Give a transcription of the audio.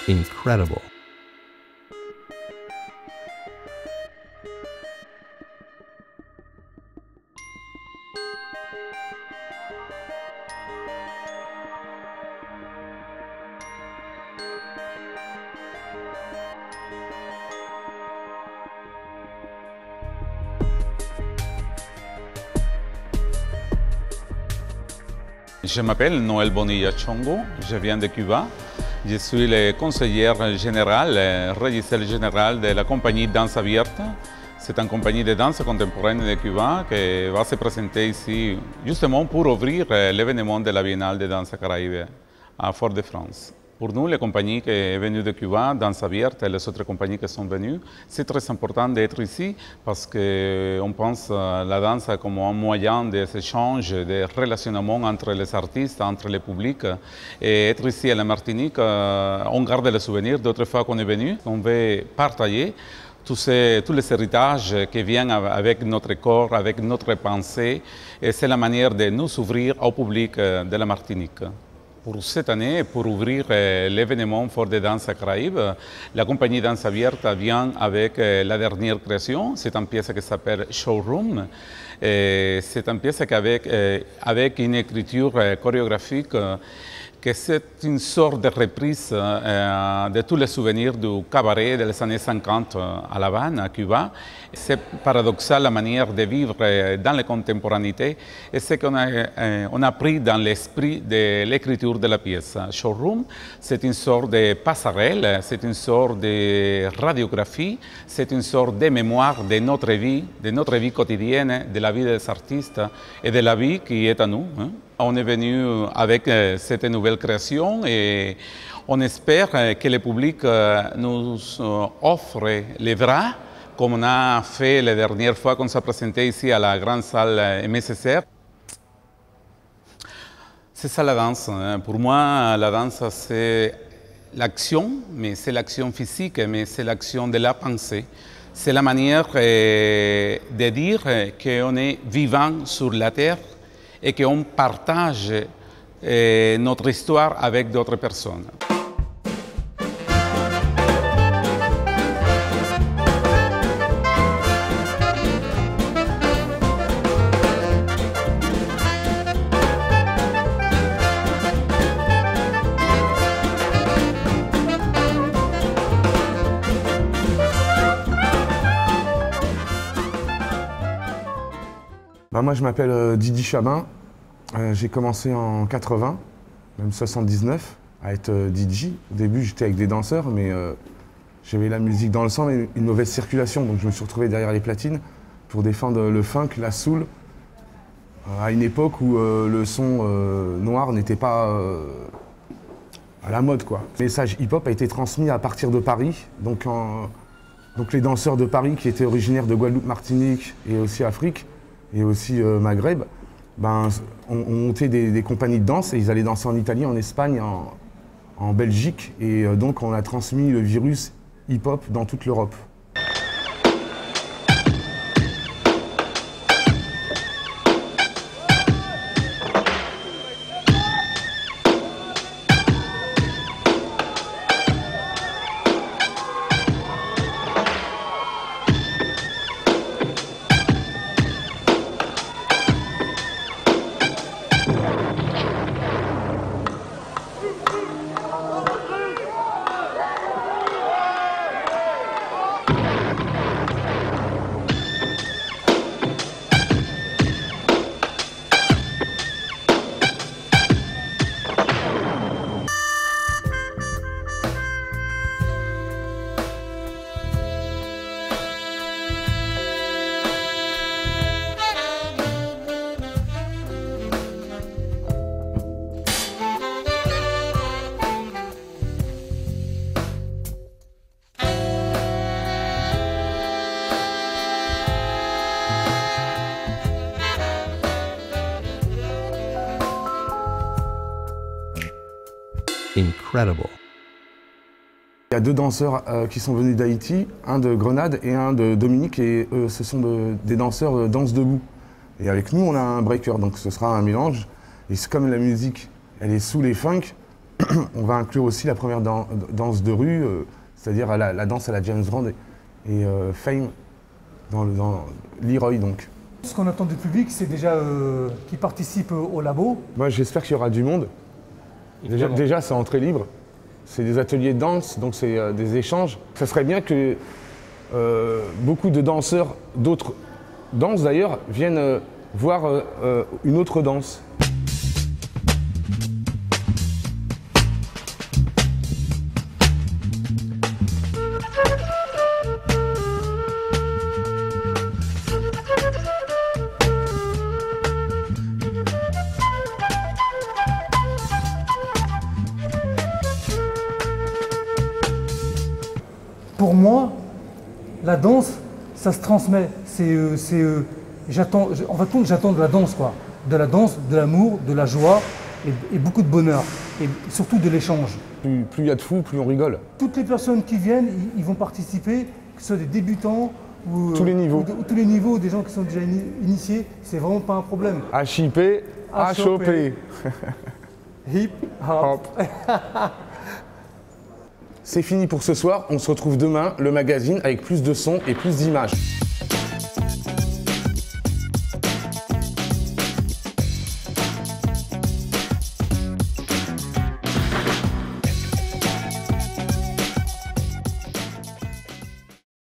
Incredible. Je m'appelle Noël Bonilla Chongo, je viens de Cuba. Je suis le conseiller général, régisseur général de la compagnie Danse Abierta. C'est une compagnie de danse contemporaine de Cuba qui va se présenter ici justement pour ouvrir l'événement de la Biennale de danse caraïbe à Fort-de-France. Pour nous, les compagnies qui sont venues de Cuba, Danse Abierta et les autres compagnies qui sont venues, c'est très important d'être ici parce qu'on pense à la danse comme un moyen d'échange, de relationnement entre les artistes, entre le public. Et être ici à la Martinique, on garde le souvenir d'autres fois qu'on est venu. On veut partager tous les héritages qui viennent avec notre corps, avec notre pensée. Et c'est la manière de nous ouvrir au public de la Martinique. Pour cette année, pour ouvrir l'événement Fort de Danse Caraïbe, la compagnie Danse Abierta vient avec la dernière création. C'est une pièce qui s'appelle Showroom. C'est une pièce avec une écriture chorégraphique que c'est une sorte de reprise de tous les souvenirs du cabaret des années 50 à La Havane, à Cuba. C'est paradoxal la manière de vivre dans la contemporanéité et ce qu'on a pris dans l'esprit de l'écriture de la pièce. Showroom, c'est une sorte de passerelle, c'est une sorte de radiographie, c'est une sorte de mémoire de notre vie quotidienne, de la vie des artistes et de la vie qui est à nous. On est venu avec cette nouvelle création et on espère que le public nous offre les bras comme on a fait la dernière fois qu'on s'est présenté ici à la grande salle MSSR. C'est ça la danse. Pour moi, la danse, c'est l'action, mais c'est l'action physique, mais c'est l'action de la pensée. C'est la manière de dire qu'on est vivant sur la terre et qu'on partage notre histoire avec d'autres personnes. Moi, je m'appelle Didi Chabin. J'ai commencé en 80, même 79, à être DJ. Au début, j'étais avec des danseurs, mais j'avais la musique dans le sang et une mauvaise circulation. Donc, je me suis retrouvé derrière les platines pour défendre le funk, la soul, à une époque où le son noir n'était pas à la mode, quoi. Le message hip-hop a été transmis à partir de Paris. Donc les danseurs de Paris, qui étaient originaires de Guadeloupe, Martinique et aussi Afrique, et aussi Maghreb, ont monté des compagnies de danse et ils allaient danser en Italie, en Espagne, en Belgique. Et donc on a transmis le virus hip-hop dans toute l'Europe. Incredible. Il y a deux danseurs qui sont venus d'Haïti, un de Grenade et un de Dominique, et ce sont des danseurs danse debout. Et avec nous, on a un breaker, donc ce sera un mélange. Et comme la musique, elle est sous les funk, on va inclure aussi la première danse de rue, c'est-à-dire la danse à la James Brown et Fame dans Leroy donc. Ce qu'on attend du public, c'est déjà qu'ils participent au labo. Moi, j'espère qu'il y aura du monde. Déjà, c'est entrée libre. C'est des ateliers de danse, donc c'est des échanges. Ça serait bien que beaucoup de danseurs d'autres danses d'ailleurs viennent voir une autre danse. Pour moi, la danse, ça se transmet. En fin de compte, j'attends de la danse, quoi. De la danse, de l'amour, de la joie et beaucoup de bonheur. Et surtout de l'échange. Plus il y a de fous, plus on rigole. Toutes les personnes qui viennent, ils vont participer, que ce soit des débutants ou tous les niveaux. Tous les niveaux, des gens qui sont déjà initiés, c'est vraiment pas un problème. HIP, HOP. Hip, hop. C'est fini pour ce soir, on se retrouve demain, le magazine, avec plus de sons et plus d'images.